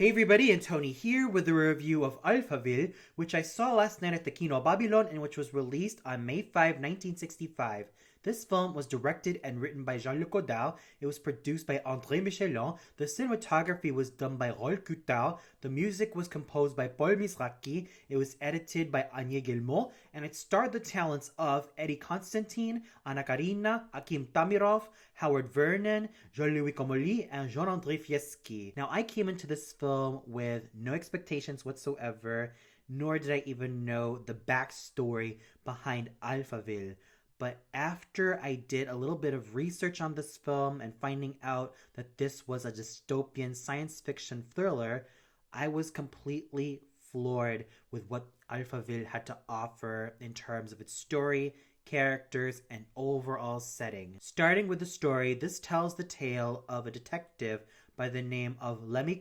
Hey everybody, and Tony here with a review of Alphaville, which I saw last night at the Kino Babylon and which was released on May 5, 1965. This film was directed and written by Jean-Luc. It was produced by André Michelin. The cinematography was done by Rolf Kuttau. The music was composed by Paul Mizrachi. It was edited by Agnès Guillemot, and it starred the talents of Eddie Constantine, Anna Karina, Akim Tamirov, Howard Vernon, Jean-Louis Comolli, and Jean-André Fieschi. Now, I came into this film with no expectations whatsoever, nor did I even know the backstory behind Alphaville. But after I did a little bit of research on this film and finding out that this was a dystopian science fiction thriller, I was completely floored with what Alphaville had to offer in terms of its story, characters, and overall setting. Starting with the story, this tells the tale of a detective by the name of Lemmy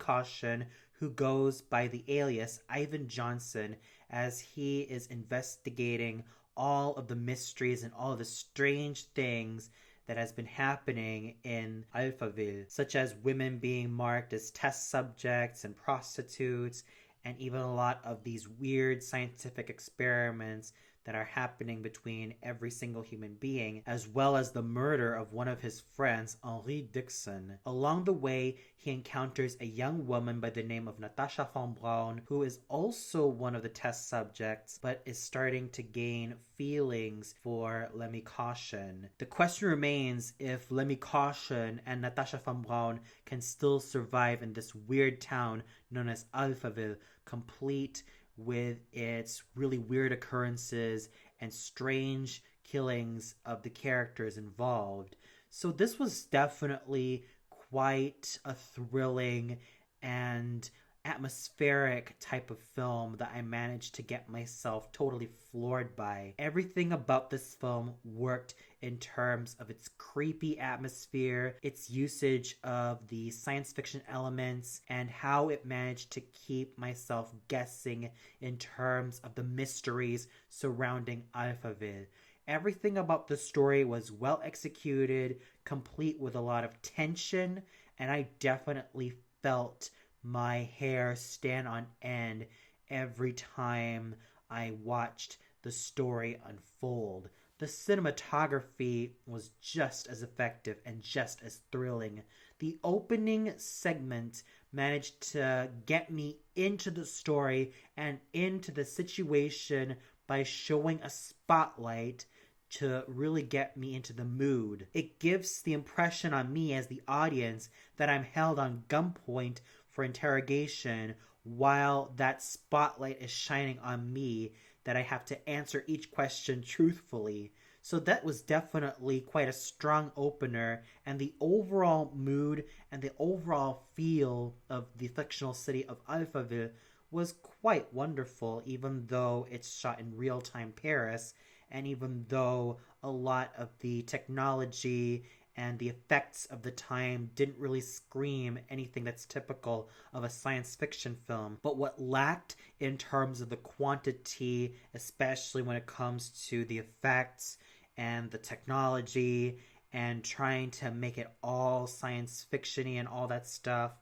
who goes by the alias Ivan Johnson as he is investigating all of the mysteries and all of the strange things that has been happening in Alphaville, such as women being marked as test subjects and prostitutes, and even a lot of these weird scientific experiments that are happening between every single human being, as well as the murder of one of his friends, Henri Dixon. Along the way, he encounters a young woman by the name of Natascha von Braun, who is also one of the test subjects, but is starting to gain feelings for Lemmy Caution. The question remains if Lemmy Caution and Natascha von Braun can still survive in this weird town known as Alphaville, complete with its really weird occurrences and strange killings of the characters involved. So this was definitely quite a thrilling and atmospheric type of film that I managed to get myself totally floored by. Everything about this film worked in terms of its creepy atmosphere, its usage of the science fiction elements, and how it managed to keep myself guessing in terms of the mysteries surrounding Alphaville. Everything about the story was well executed, complete with a lot of tension, and I definitely felt my hair stand on end every time I watched the story unfold. The cinematography was just as effective and just as thrilling. The opening segment managed to get me into the story and into the situation by showing a spotlight to really get me into the mood. It gives the impression on me as the audience that I'm held on gunpoint for interrogation while that spotlight is shining on me, that I have to answer each question truthfully. So that was definitely quite a strong opener, and the overall mood and the overall feel of the fictional city of Alphaville was quite wonderful, even though it's shot in real-time Paris, and even though a lot of the technology and the effects of the time didn't really scream anything that's typical of a science fiction film. But what lacked in terms of the quantity, especially when it comes to the effects and the technology and trying to make it all science fiction-y and all that stuff,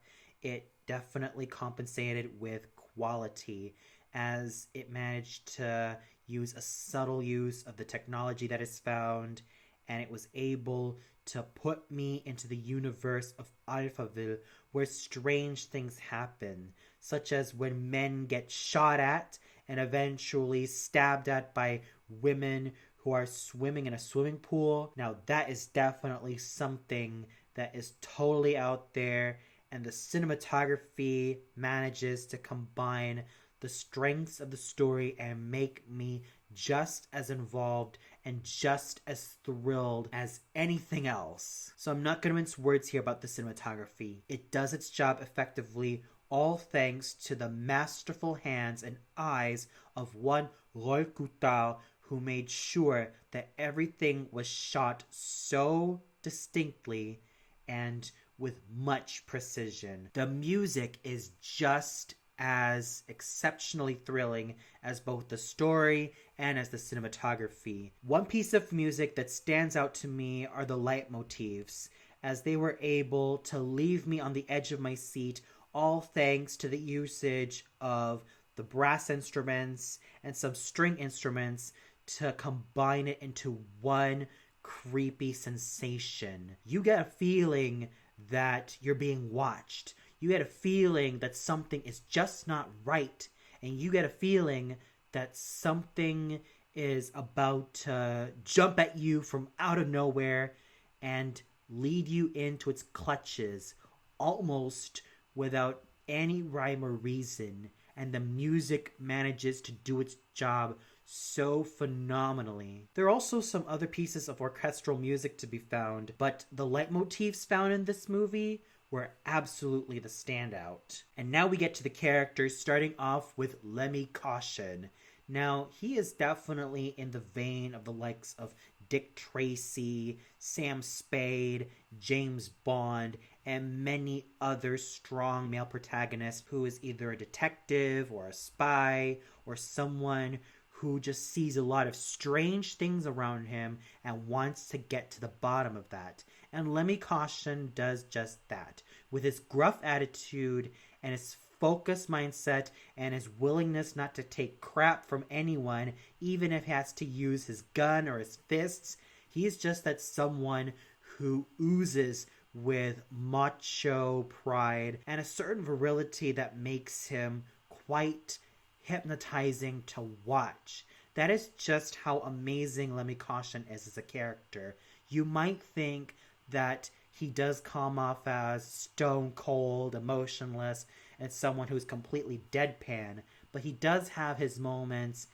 it definitely compensated with quality, as it managed to use a subtle use of the technology that is found, and it was able to put me into the universe of Alphaville, where strange things happen, such as when men get shot at and eventually stabbed at by women who are swimming in a swimming pool. Now that is definitely something that is totally out there, and the cinematography manages to combine the strengths of the story and make me just as involved and just as thrilled as anything else. So I'm not going to mince words here about the cinematography. It does its job effectively, all thanks to the masterful hands and eyes of one Rolf Kuttau, who made sure that everything was shot so distinctly and with much precision. The music is just as exceptionally thrilling as both the story and as the cinematography. One piece of music that stands out to me are the leitmotifs, as they were able to leave me on the edge of my seat all thanks to the usage of the brass instruments and some string instruments to combine it into one creepy sensation. You get a feeling that you're being watched. You get a feeling that something is just not right. And you get a feeling that something is about to jump at you from out of nowhere and lead you into its clutches almost without any rhyme or reason. And the music manages to do its job so phenomenally. There are also some other pieces of orchestral music to be found, but the leitmotifs found in this movie were absolutely the standout. And now we get to the characters, starting off with Lemmy Caution. Now, he is definitely in the vein of the likes of Dick Tracy, Sam Spade, James Bond, and many other strong male protagonists who is either a detective or a spy or someone who just sees a lot of strange things around him and wants to get to the bottom of that. And Lemmy Caution does just that. With his gruff attitude and his focused mindset and his willingness not to take crap from anyone, even if he has to use his gun or his fists, he is just that someone who oozes with macho pride and a certain virility that makes him quite hypnotizing to watch. That is just how amazing Lemmy Caution is as a character. You might think that he does come off as stone cold, emotionless, and someone who's completely deadpan, but he does have his moments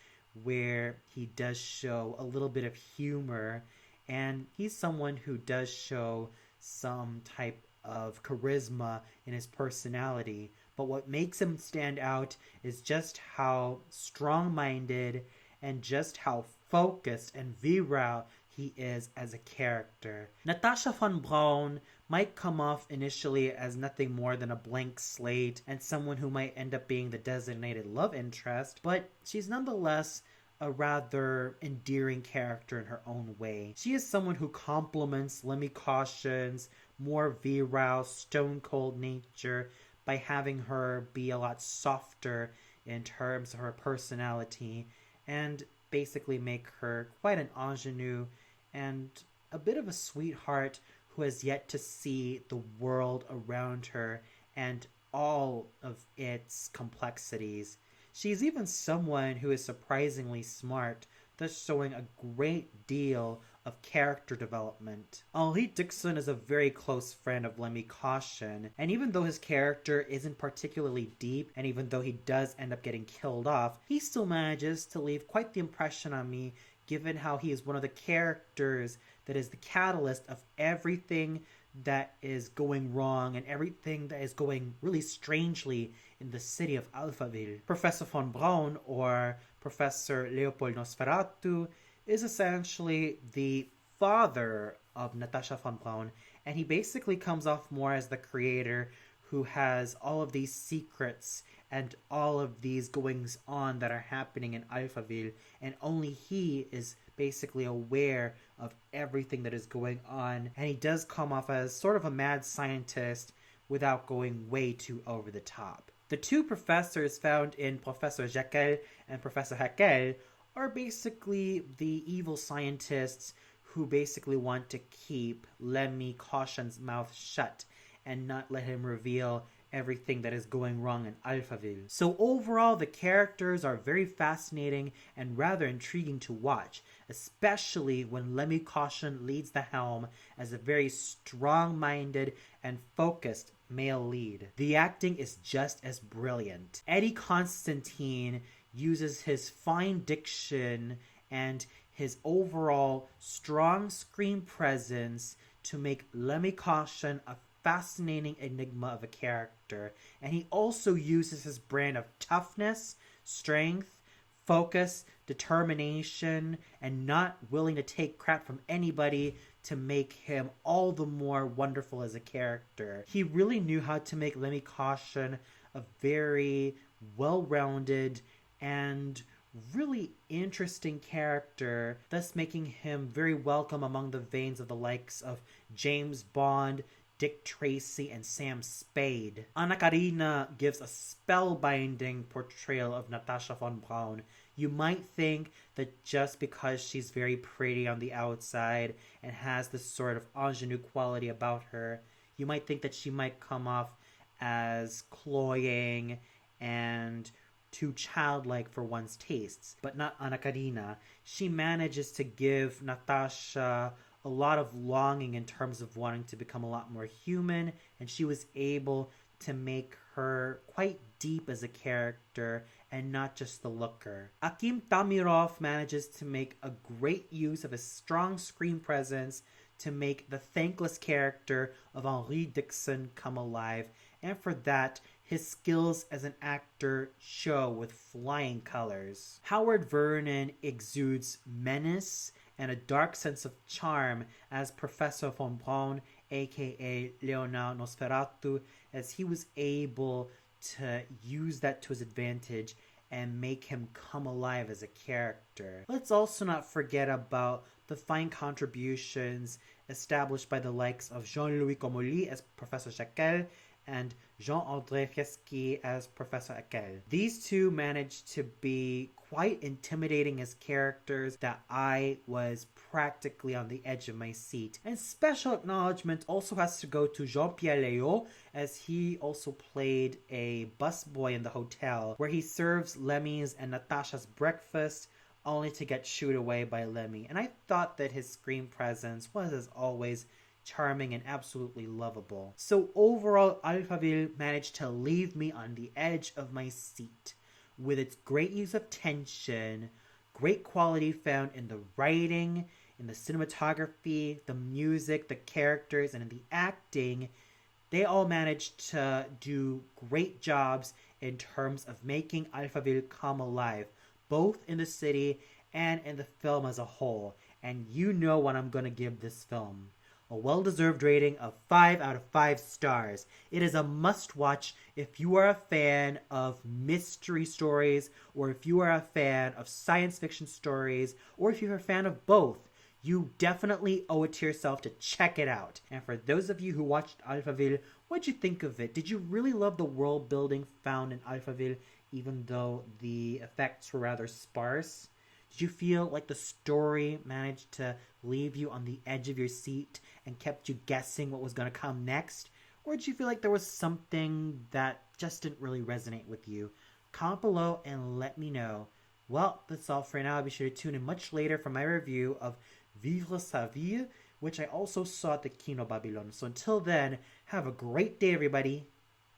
where he does show a little bit of humor, and he's someone who does show some type of charisma in his personality. But what makes him stand out is just how strong-minded and just how focused and virile he is as a character. Natascha von Braun might come off initially as nothing more than a blank slate and someone who might end up being the designated love interest, but she's nonetheless a rather endearing character in her own way. She is someone who complements Lemmy Caution's more virile, stone-cold nature by having her be a lot softer in terms of her personality and basically make her quite an ingenue and a bit of a sweetheart who has yet to see the world around her and all of its complexities. She's even someone who is surprisingly smart, thus showing a great deal of character development. Ali Dixon is a very close friend of Lemmy Caution, and even though his character isn't particularly deep, and even though he does end up getting killed off, he still manages to leave quite the impression on me, given how he is one of the characters that is the catalyst of everything that is going wrong and everything that is going really strangely in the city of Alphaville. Professor von Braun, or Professor Leopold Nosferatu, is essentially the father of Natascha von Braun, and he basically comes off more as the creator who has all of these secrets and all of these goings on that are happening in Alphaville, and only he is basically aware of everything that is going on, and he does come off as sort of a mad scientist without going way too over the top. The two professors found in Professor Jekyll and Professor Hyde are basically the evil scientists who basically want to keep Lemmy Caution's mouth shut and not let him reveal everything that is going wrong in Alphaville. So overall, the characters are very fascinating and rather intriguing to watch, especially when Lemmy Caution leads the helm as a very strong-minded and focused male lead. The acting is just as brilliant. Eddie Constantine uses his fine diction and his overall strong screen presence to make Lemmy Caution a fascinating enigma of a character, and he also uses his brand of toughness, strength, focus, determination, and not willing to take crap from anybody to make him all the more wonderful as a character. He really knew how to make Lemmy Caution a very well-rounded and really interesting character, thus making him very welcome among the veins of the likes of James Bond, Dick Tracy, and Sam Spade. Anna Karina gives a spellbinding portrayal of Natascha von Braun. You might think that just because she's very pretty on the outside and has this sort of ingenue quality about her, you might think that she might come off as cloying and too childlike for one's tastes. But not Anna Karina. She manages to give Natascha a lot of longing in terms of wanting to become a lot more human, and she was able to make her quite deep as a character and not just the looker. Akim Tamirov manages to make a great use of his strong screen presence to make the thankless character of Henri Dixon come alive, and for that, his skills as an actor show with flying colors. Howard Vernon exudes menace and a dark sense of charm as Professor von Braun, aka Leonard Nosferatu, as he was able to use that to his advantage and make him come alive as a character. Let's also not forget about the fine contributions established by the likes of Jean-Louis Comolli as Professor Jekyll and Jean-André Fieschi as Professor Ekel. These two managed to be quite intimidating as characters that I was practically on the edge of my seat. And special acknowledgement also has to go to Jean-Pierre Léaud, as he also played a busboy in the hotel where he serves Lemmy's and Natascha's breakfast only to get shooed away by Lemmy. And I thought that his screen presence was, as always, charming and absolutely lovable. So overall, Alphaville managed to leave me on the edge of my seat with its great use of tension, great quality found in the writing, in the cinematography, the music, the characters, and in the acting. They all managed to do great jobs in terms of making Alphaville come alive, both in the city and in the film as a whole. And you know what I'm going to give this film. A well-deserved rating of 5 out of 5 stars. It is a must-watch if you are a fan of mystery stories, or if you are a fan of science fiction stories, or if you're a fan of both. You definitely owe it to yourself to check it out. And for those of you who watched Alphaville, what'd you think of it? Did you really love the world building found in Alphaville, even though the effects were rather sparse? Did you feel like the story managed to leave you on the edge of your seat and kept you guessing what was going to come next? Or did you feel like there was something that just didn't really resonate with you? Comment below and let me know. Well, that's all for now. Be sure to tune in much later for my review of Vivre sa vie, which I also saw at the Kino Babylon. So until then, have a great day, everybody.